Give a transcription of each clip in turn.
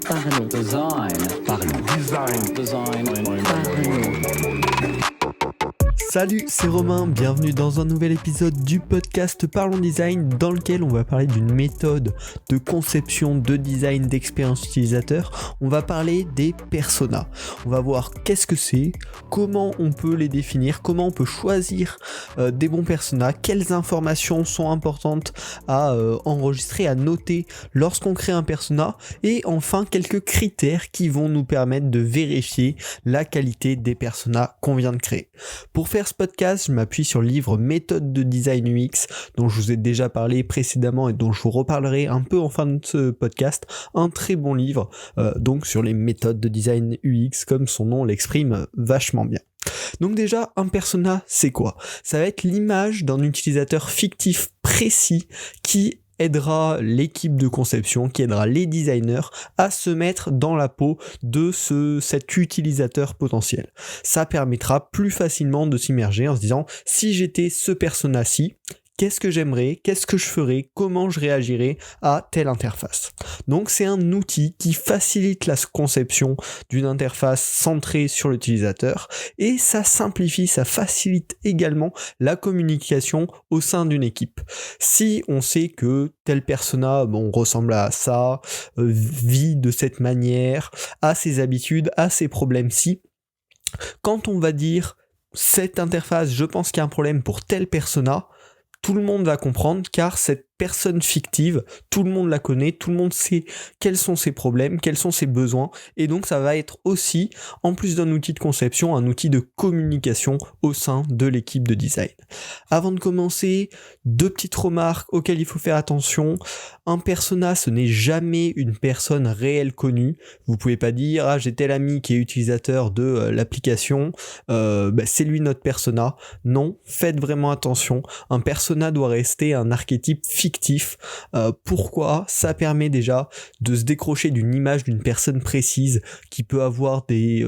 Parlons. Design. Parlons. Design. Parlons. Salut, c'est Romain, bienvenue dans un nouvel épisode du podcast Parlons Design dans lequel on va parler d'une méthode de conception, de design, d'expérience utilisateur. On va parler des personas. On va voir qu'est-ce que c'est, comment on peut les définir, comment on peut choisir des bons personas, quelles informations sont importantes à enregistrer, à noter lorsqu'on crée un persona et enfin quelques critères qui vont nous permettre de vérifier la qualité des personas qu'on vient de créer. Pour faire ce podcast, je m'appuie sur le livre Méthode de design UX dont je vous ai déjà parlé précédemment et dont je vous reparlerai un peu en fin de ce podcast. Un très bon livre donc sur les méthodes de design UX comme son nom l'exprime vachement bien. Donc déjà, un persona, c'est quoi ? Ça va être l'image d'un utilisateur fictif précis qui aidera l'équipe de conception, qui aidera les designers à se mettre dans la peau de cet utilisateur potentiel. Ça permettra plus facilement de s'immerger en se disant si j'étais ce persona-ci, qu'est-ce que j'aimerais, qu'est-ce que je ferais, comment je réagirais à telle interface. Donc c'est un outil qui facilite la conception d'une interface centrée sur l'utilisateur et ça simplifie, ça facilite également la communication au sein d'une équipe. Si on sait que tel persona ressemble à ça, vit de cette manière, a ses habitudes, a ses problèmes-ci, quand on va dire cette interface, je pense qu'il y a un problème pour tel persona, tout le monde va comprendre car cette personne fictive, tout le monde la connaît, tout le monde sait quels sont ses problèmes, quels sont ses besoins et donc ça va être aussi, en plus d'un outil de conception, un outil de communication au sein de l'équipe de design. Avant de commencer, 2 petites remarques auxquelles il faut faire attention. Un persona, ce n'est jamais une personne réelle connue. Vous pouvez pas dire j'ai tel ami qui est utilisateur de l'application, c'est lui notre persona. Non, faites vraiment attention. Un persona doit rester un archétype fictif. Pourquoi ? Ça permet déjà de se décrocher d'une image d'une personne précise qui peut avoir des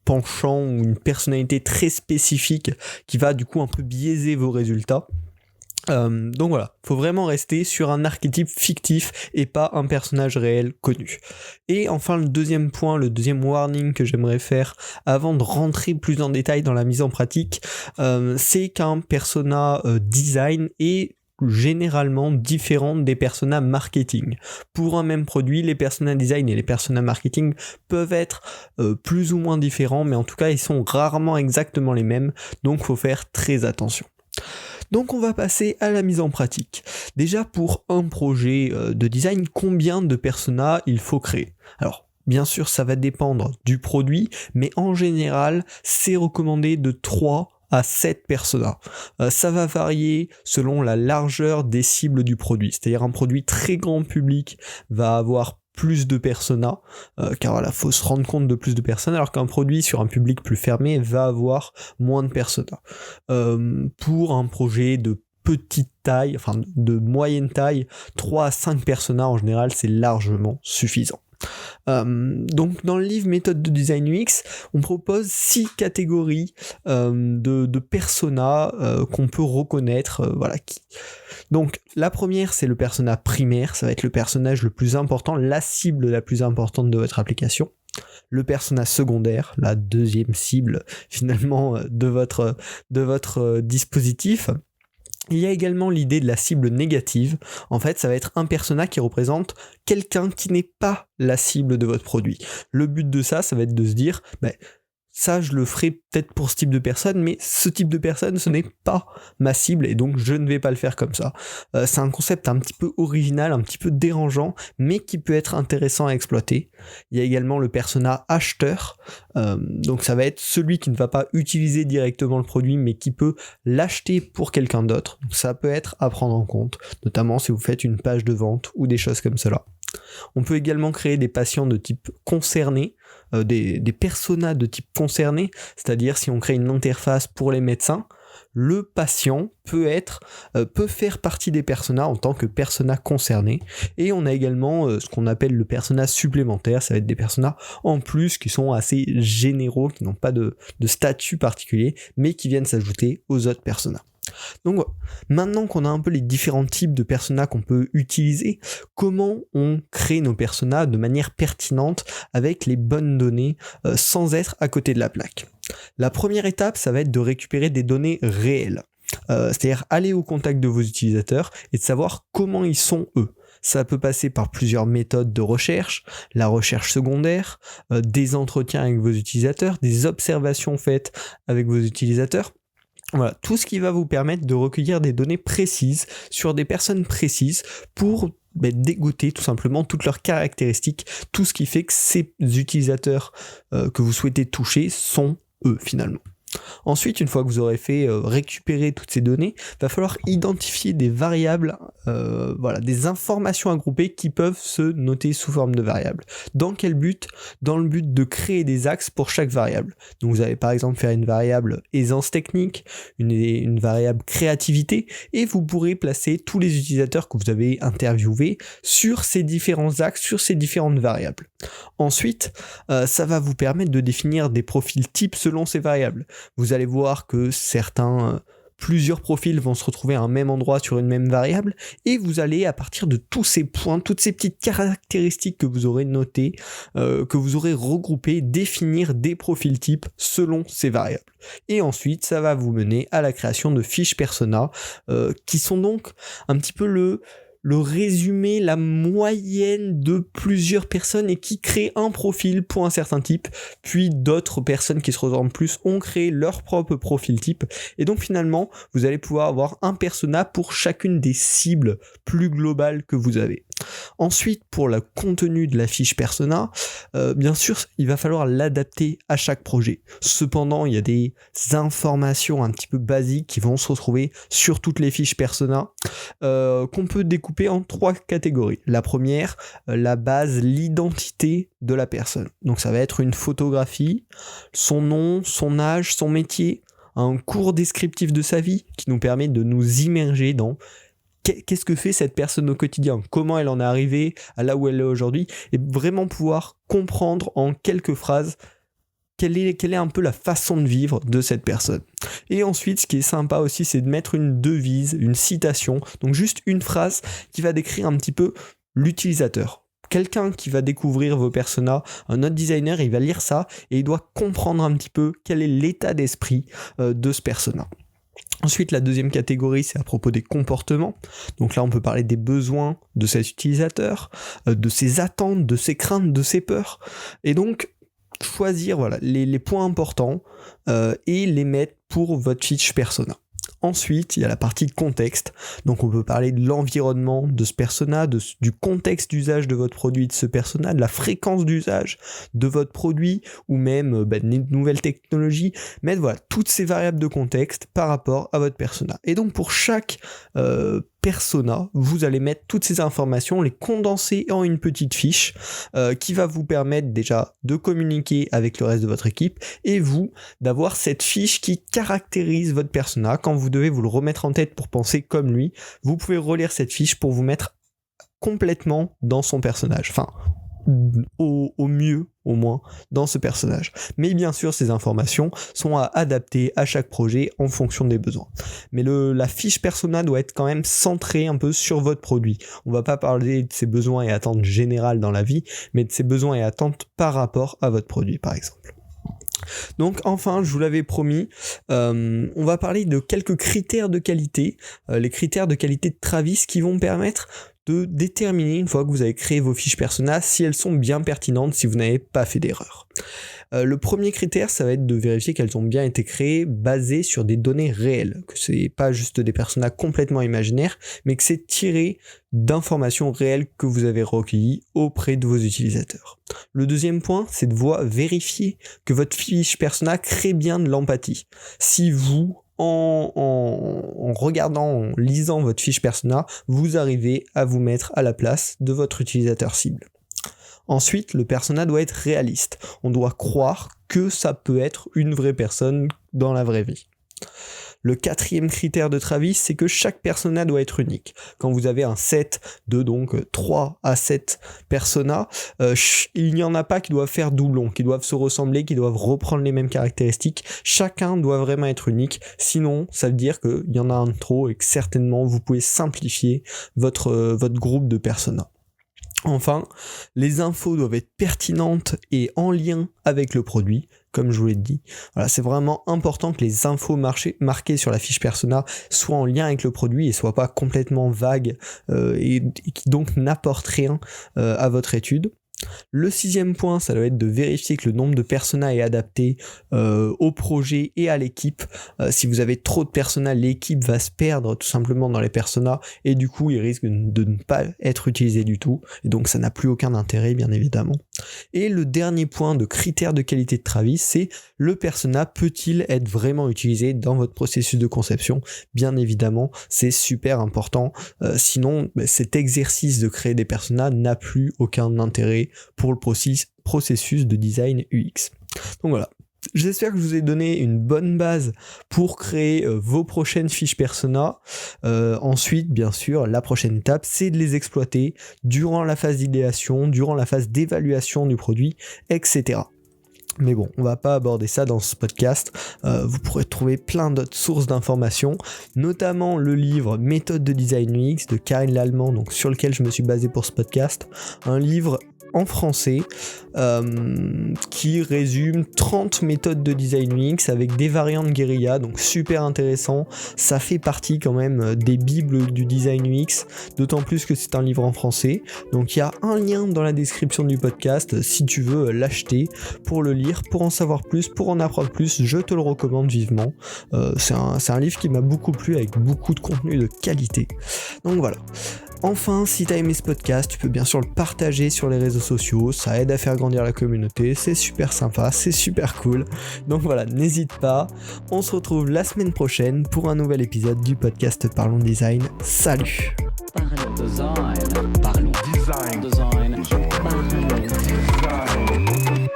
penchants ou une personnalité très spécifique qui va du coup un peu biaiser vos résultats. Donc voilà, faut vraiment rester sur un archétype fictif et pas un personnage réel connu. Et enfin le deuxième point, le deuxième warning que j'aimerais faire avant de rentrer plus en détail dans la mise en pratique, c'est qu'un persona design est généralement différentes des personas marketing. Pour un même produit, les personas design et les personas marketing peuvent être plus ou moins différents, mais en tout cas ils sont rarement exactement les mêmes, donc faut faire très attention. Donc on va passer à la mise en pratique. Déjà pour un projet de design, combien de personas il faut créer ? Alors bien sûr ça va dépendre du produit, mais en général c'est recommandé de 3 à 7 personas. Ça va varier selon la largeur des cibles du produit. C'est-à-dire un produit très grand public va avoir plus de personas, car voilà, faut se rendre compte de plus de personnes, alors qu'un produit sur un public plus fermé va avoir moins de personas. Pour un projet de petite taille, enfin de moyenne taille, 3 à 5 personas en général, c'est largement suffisant. Donc dans le livre Méthode de design UX, on propose 6 catégories de personas qu'on peut reconnaître. Donc la première, c'est le persona primaire, ça va être le personnage le plus important, la cible la plus importante de votre application. Le persona secondaire, la deuxième cible finalement de votre dispositif. Il y a également l'idée de la cible négative. En fait, ça va être un persona qui représente quelqu'un qui n'est pas la cible de votre produit. Le but de ça va être de se dire, ça je le ferai peut-être pour ce type de personne, mais ce type de personne ce n'est pas ma cible et donc je ne vais pas le faire comme ça. C'est un concept un petit peu original, un petit peu dérangeant, mais qui peut être intéressant à exploiter. Il y a également le persona acheteur, donc ça va être celui qui ne va pas utiliser directement le produit, mais qui peut l'acheter pour quelqu'un d'autre. Donc ça peut être à prendre en compte, notamment si vous faites une page de vente ou des choses comme cela. On peut également créer des patients de type concerné, des personas de type concerné, c'est-à-dire si on crée une interface pour les médecins, le patient peut faire partie des personas en tant que persona concerné. Et on a également ce qu'on appelle le persona supplémentaire, ça va être des personas en plus qui sont assez généraux, qui n'ont pas de statut particulier, mais qui viennent s'ajouter aux autres personas. Donc maintenant qu'on a un peu les différents types de personas qu'on peut utiliser, comment on crée nos personas de manière pertinente avec les bonnes données sans être à côté de la plaque. La première étape, ça va être de récupérer des données réelles. C'est-à-dire aller au contact de vos utilisateurs et de savoir comment ils sont eux. Ça peut passer par plusieurs méthodes de recherche, la recherche secondaire, des entretiens avec vos utilisateurs, des observations faites avec vos utilisateurs. Voilà, tout ce qui va vous permettre de recueillir des données précises sur des personnes précises pour dégoter tout simplement toutes leurs caractéristiques, tout ce qui fait que ces utilisateurs que vous souhaitez toucher sont eux finalement. Ensuite, une fois que vous aurez fait récupérer toutes ces données, il va falloir identifier des variables, des informations à grouper qui peuvent se noter sous forme de variables. Dans quel but ? Dans le but de créer des axes pour chaque variable. Donc vous allez par exemple faire une variable aisance technique, une variable créativité, et vous pourrez placer tous les utilisateurs que vous avez interviewés sur ces différents axes, sur ces différentes variables. Ensuite, ça va vous permettre de définir des profils types selon ces variables. Vous allez voir que plusieurs profils vont se retrouver à un même endroit sur une même variable, et vous allez, à partir de tous ces points, toutes ces petites caractéristiques que vous aurez notées, que vous aurez regroupées, définir des profils types selon ces variables. Et ensuite, ça va vous mener à la création de fiches persona, qui sont donc un petit peu le résumé, la moyenne de plusieurs personnes et qui créent un profil pour un certain type, puis d'autres personnes qui se ressemblent plus ont créé leur propre profil type, et donc finalement vous allez pouvoir avoir un persona pour chacune des cibles plus globales que vous avez. Ensuite, pour le contenu de la fiche persona, bien sûr, il va falloir l'adapter à chaque projet. Cependant, il y a des informations un petit peu basiques qui vont se retrouver sur toutes les fiches persona, qu'on peut découper en 3 catégories. La première, la base, l'identité de la personne. Donc ça va être une photographie, son nom, son âge, son métier, un court descriptif de sa vie qui nous permet de nous immerger dans qu'est-ce que fait cette personne au quotidien, comment elle en est arrivée à là où elle est aujourd'hui, et vraiment pouvoir comprendre en quelques phrases quelle est un peu la façon de vivre de cette personne. Et ensuite, ce qui est sympa aussi, c'est de mettre une devise, une citation, donc juste une phrase qui va décrire un petit peu l'utilisateur. Quelqu'un qui va découvrir vos personas, un autre designer, il va lire ça et il doit comprendre un petit peu quel est l'état d'esprit de ce persona. Ensuite, la deuxième catégorie, c'est à propos des comportements. Donc là, on peut parler des besoins de cet utilisateur, de ses attentes, de ses craintes, de ses peurs. Et donc, choisir les points importants et les mettre pour votre fiche persona. Ensuite, il y a la partie contexte, donc on peut parler de l'environnement de ce persona, du contexte d'usage de votre produit, de ce persona, de la fréquence d'usage de votre produit, ou même des nouvelles technologies, mettre toutes ces variables de contexte par rapport à votre persona. Et donc pour chaque persona, vous allez mettre toutes ces informations, les condenser en une petite fiche qui va vous permettre déjà de communiquer avec le reste de votre équipe et vous d'avoir cette fiche qui caractérise votre persona. Quand vous devez vous le remettre en tête pour penser comme lui, vous pouvez relire cette fiche pour vous mettre complètement dans son personnage. Enfin, au mieux, au moins, dans ce personnage. Mais bien sûr, ces informations sont à adapter à chaque projet en fonction des besoins. Mais la fiche persona doit être quand même centrée un peu sur votre produit. On va pas parler de ses besoins et attentes générales dans la vie, mais de ses besoins et attentes par rapport à votre produit, par exemple. Donc enfin, je vous l'avais promis, on va parler de quelques critères de qualité, les critères de qualité de Travis qui vont permettre de déterminer, une fois que vous avez créé vos fiches persona, si elles sont bien pertinentes, si vous n'avez pas fait d'erreur. Le premier critère, ça va être de vérifier qu'elles ont bien été créées basées sur des données réelles, que c'est pas juste des personas complètement imaginaires, mais que c'est tiré d'informations réelles que vous avez recueillies auprès de vos utilisateurs. Le deuxième point, c'est de vérifier que votre fiche persona crée bien de l'empathie. Si vous, en regardant, en lisant votre fiche persona, vous arrivez à vous mettre à la place de votre utilisateur cible. Ensuite, le persona doit être réaliste. On doit croire que ça peut être une vraie personne dans la vraie vie. Le 4e critère de Travis, c'est que chaque persona doit être unique. Quand vous avez un set de donc 3 à 7 personas, il n'y en a pas qui doivent faire doublon, qui doivent se ressembler, qui doivent reprendre les mêmes caractéristiques. Chacun doit vraiment être unique, sinon ça veut dire qu'il y en a un de trop et que certainement vous pouvez simplifier votre groupe de personas. Enfin, les infos doivent être pertinentes et en lien avec le produit, comme je vous l'ai dit. Voilà, c'est vraiment important que les infos marquées sur la fiche persona soient en lien avec le produit et soient pas complètement vagues et qui donc n'apportent rien à votre étude. Le 6e point, ça doit être de vérifier que le nombre de personas est adapté au projet et à l'équipe. Si vous avez trop de personas, l'équipe va se perdre tout simplement dans les personas et du coup, il risque de ne pas être utilisé du tout. Et donc, ça n'a plus aucun intérêt, bien évidemment. Et le dernier point de critère de qualité de Travis, c'est le persona peut-il être vraiment utilisé dans votre processus de conception ? Bien évidemment, c'est super important. Sinon, cet exercice de créer des personas n'a plus aucun intérêt pour le processus de design UX. Donc voilà. J'espère que je vous ai donné une bonne base pour créer vos prochaines fiches persona. Ensuite, bien sûr, la prochaine étape, c'est de les exploiter durant la phase d'idéation, durant la phase d'évaluation du produit, etc. Mais bon, on va pas aborder ça dans ce podcast. Vous pourrez trouver plein d'autres sources d'informations, notamment le livre Méthode de design UX de Karine Lallemand, donc sur lequel je me suis basé pour ce podcast. Un livre en français qui résume 30 méthodes de design UX avec des variantes guérilla, donc super intéressant. Ça fait partie quand même des bibles du design UX, d'autant plus que c'est un livre en français. Donc il y a un lien dans la description du podcast si tu veux l'acheter pour le lire, pour en savoir plus, pour en apprendre plus, je te le recommande vivement. C'est un livre qui m'a beaucoup plu avec beaucoup de contenu de qualité. Donc voilà. Enfin, si t'as aimé ce podcast, tu peux bien sûr le partager sur les réseaux sociaux, ça aide à faire grandir la communauté, c'est super sympa, c'est super cool. Donc voilà, n'hésite pas, on se retrouve la semaine prochaine pour un nouvel épisode du podcast Parlons Design. Salut! Parlons design. Parlons design. Design. Parlons design.